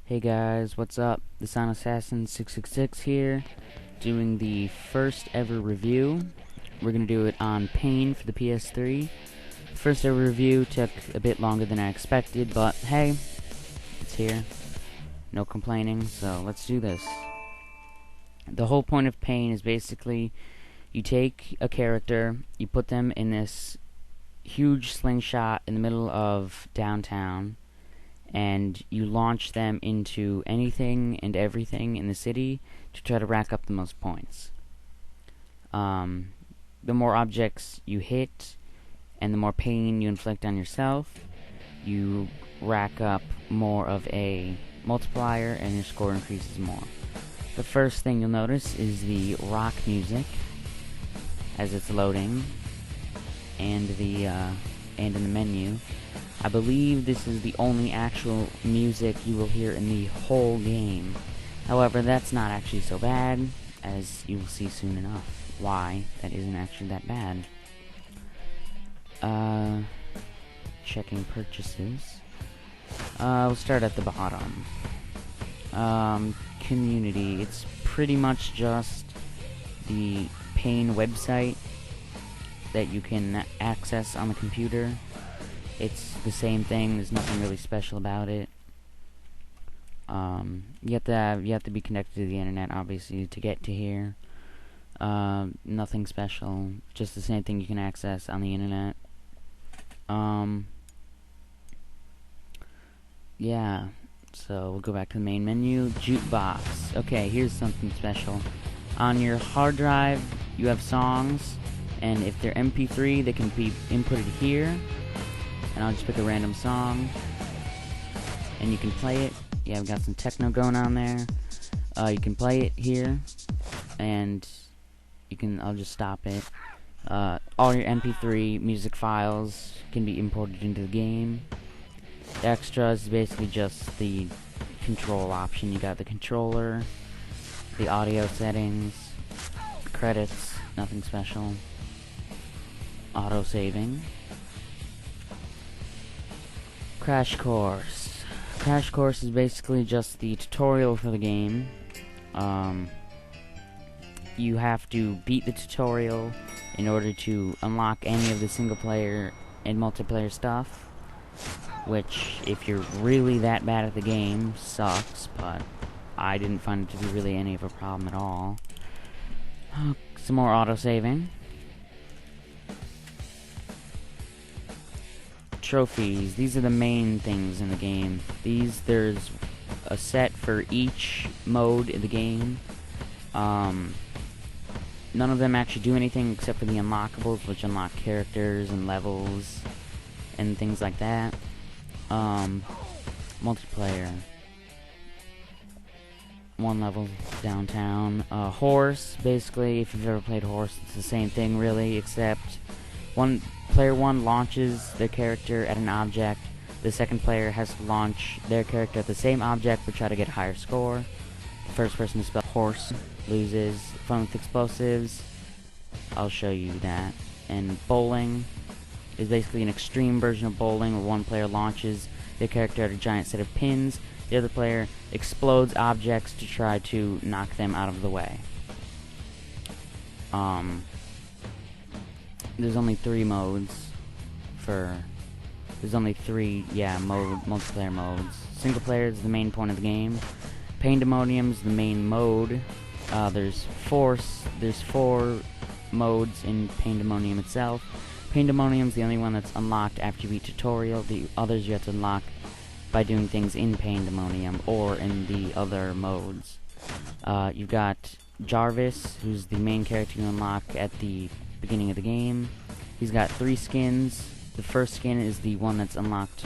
Hey guys, what's up? The Silent Assassin 666 here, doing the first ever review. We're gonna do it on Pain for the PS3. First ever review took a bit longer than I expected, but hey, it's here. No complaining, so let's do this. The whole point of Pain is basically you take a character, you put them in this huge slingshot in the middle of downtown, and you launch them into anything and everything in the city to try to rack up the most points. The more objects you hit and the more pain you inflict on yourself, you rack up more of a multiplier and your score increases more. The first thing you'll notice is the rock music as it's loading, and in the menu. I believe this is the only actual music you will hear in the whole game. However, that's not actually so bad, as you will see soon enough why that isn't actually that bad. Checking purchases. We'll start at the bottom. Community. It's pretty much just the Pain website that you can access on the computer. It's the same thing. There's nothing really special about it. You have to be connected to the internet, obviously, to get to here. Nothing special. Just the same thing you can access on the internet. Yeah. So we'll go back to the main menu. Jukebox. Okay, here's something special. On your hard drive, you have songs, and if they're MP3, they can be inputted here. And I'll just pick a random song, and you can play it. Yeah, I've got some techno going on there. You can play it here, and I'll just stop it. All your MP3 music files can be imported into the game. The extras is basically just the control option. You got the controller, the audio settings, credits, nothing special. Auto saving. Crash Course. Crash Course is basically just the tutorial for the game. You have to beat the tutorial in order to unlock any of the single player and multiplayer stuff, which, if you're really that bad at the game, sucks, but I didn't find it to be really any of a problem at all. Some more auto-saving. Trophies. These are the main things in the game. There's a set for each mode in the game. None of them actually do anything except for the unlockables, which unlock characters and levels and things like that. Multiplayer. One level downtown. Horse. Basically, if you've ever played Horse, it's the same thing really, except Player 1 launches their character at an object. The second player has to launch their character at the same object but try to get a higher score. The first person to spell horse loses. Fun with explosives. I'll show you that. And bowling is basically an extreme version of bowling where one player launches their character at a giant set of pins. The other player explodes objects to try to knock them out of the way. There's only three multiplayer modes. Single player is the main point of the game. Pandemonium is the main mode. There's four modes in Pandemonium itself. Pandemonium is the only one that's unlocked after you beat tutorial. The others you have to unlock by doing things in Pandemonium or in the other modes. You've got Jarvis, who's the main character you unlock at the beginning of the game. He's got 3 skins. The first skin is the one that's unlocked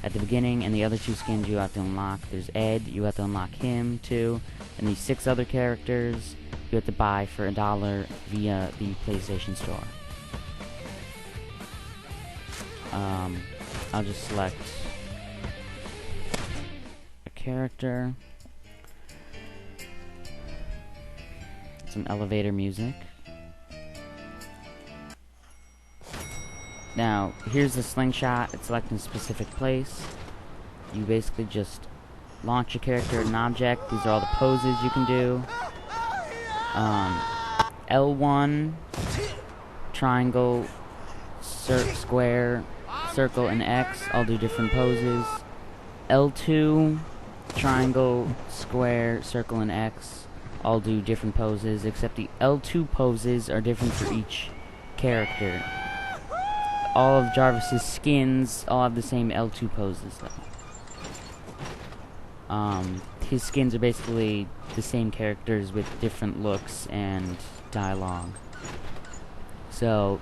at the beginning, and the other 2 skins you have to unlock. There's Ed, you have to unlock him too, and the 6 other characters you have to buy for $1 via the PlayStation Store. I'll just select a character. Some elevator music. Now, here's the slingshot. It's selecting a specific place. You basically just launch your character at an object. These are all the poses you can do. L1, triangle, square, circle, and X all do different poses. L2, triangle, square, circle, and X all do different poses, except the L2 poses are different for each character. All of Jarvis's skins all have the same L2 poses, though. His skins are basically the same characters with different looks and dialogue. So,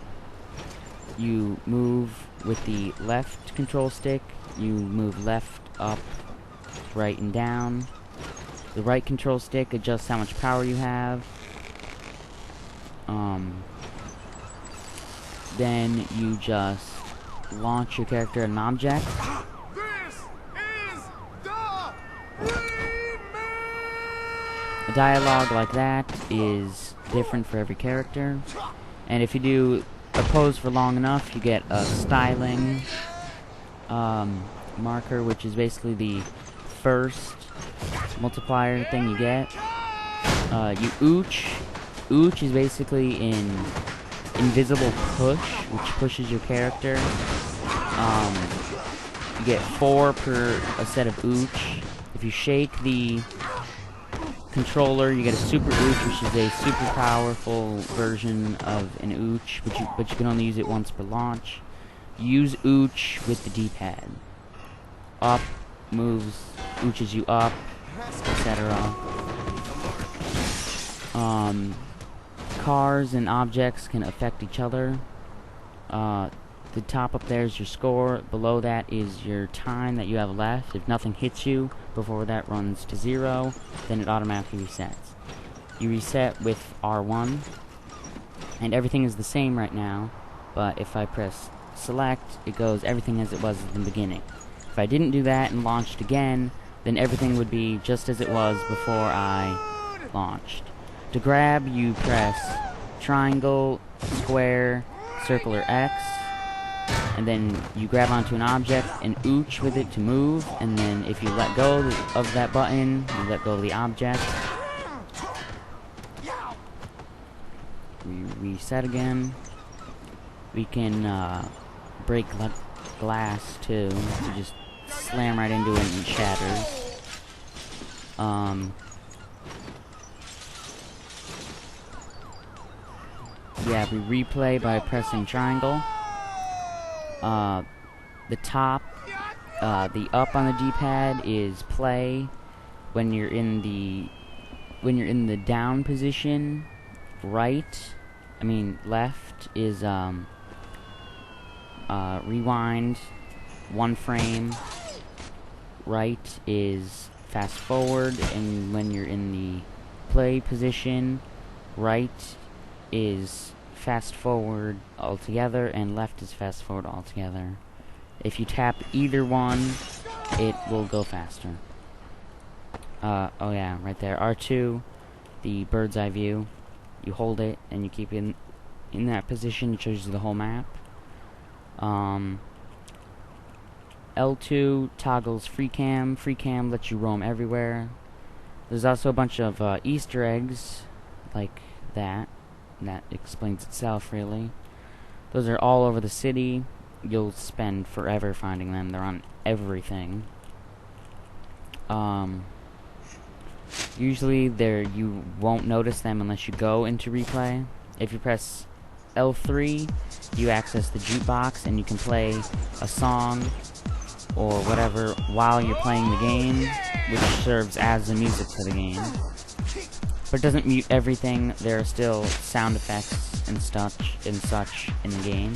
you move with the left control stick, you move left, up, right, and down. The right control stick adjusts how much power you have. Then you just launch your character at an object. A dialogue like that is different for every character. And if you do a pose for long enough, you get a styling marker, which is basically the first multiplier thing you get. You ooch. Ooch is basically in invisible push, which pushes your character. You get 4 per a set of ooch. If you shake the controller, you get a super ooch, which is a super powerful version of an ooch, but you can only use it once per launch. Use ooch with the D-pad. Up moves, ooches you up, etc. Cars and objects can affect each other. The top up there is your score. Below that is your time that you have left. If nothing hits you before that runs to 0, then it automatically resets. You reset with R1, and everything is the same right now, but if I press select, it goes everything as it was at the beginning. If I didn't do that and launched again, then everything would be just as it was before I launched. To grab, you press triangle, square, circle, or X, and then you grab onto an object and ooch with it to move, and then if you let go of that button, you let go of the object. We reset again. We can break glass too. You just slam right into it and it shatters. Yeah, we replay by pressing triangle. The top, the up on the D-pad is play. When you're in the down position, left is rewind 1 frame. Right is fast forward, and when you're in the play position, right is fast forward altogether, and left is fast forward altogether. If you tap either one, it will go faster. Oh yeah, right there. R2, the bird's eye view. You hold it and you keep it in that position. It shows you the whole map. L2 toggles free cam. Free cam lets you roam everywhere. There's also a bunch of Easter eggs like that. That explains itself, really. Those are all over the city. You'll spend forever finding them. They're on everything. Usually you won't notice them unless you go into replay. If you press L3, you access the jukebox and you can play a song or whatever while you're playing the game, which serves as the music for the game. But it doesn't mute everything. There are still sound effects and such in the game.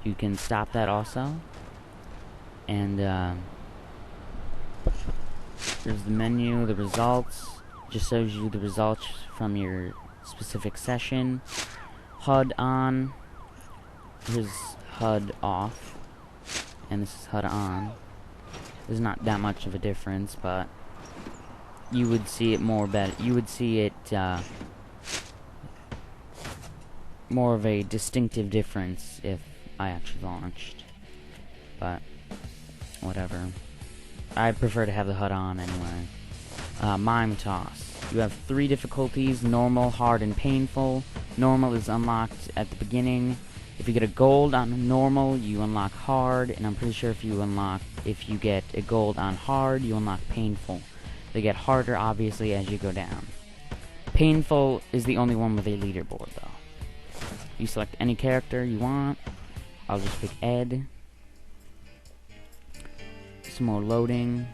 You can stop that also. And there's the menu, the results. Just shows you the results from your specific session. HUD on. Here's HUD off. And this is HUD on. There's not that much of a difference, but you would see it more better. You would see it more of a distinctive difference if I actually launched. But whatever. I prefer to have the HUD on anyway. Mime Toss. You have 3 difficulties: normal, hard, and painful. Normal is unlocked at the beginning. If you get a gold on normal, you unlock hard, and I'm pretty sure if you get a gold on hard, you unlock painful. They get harder, obviously, as you go down. Painful is the only one with a leaderboard, though. You select any character you want. I'll just pick Ed. Some more loading.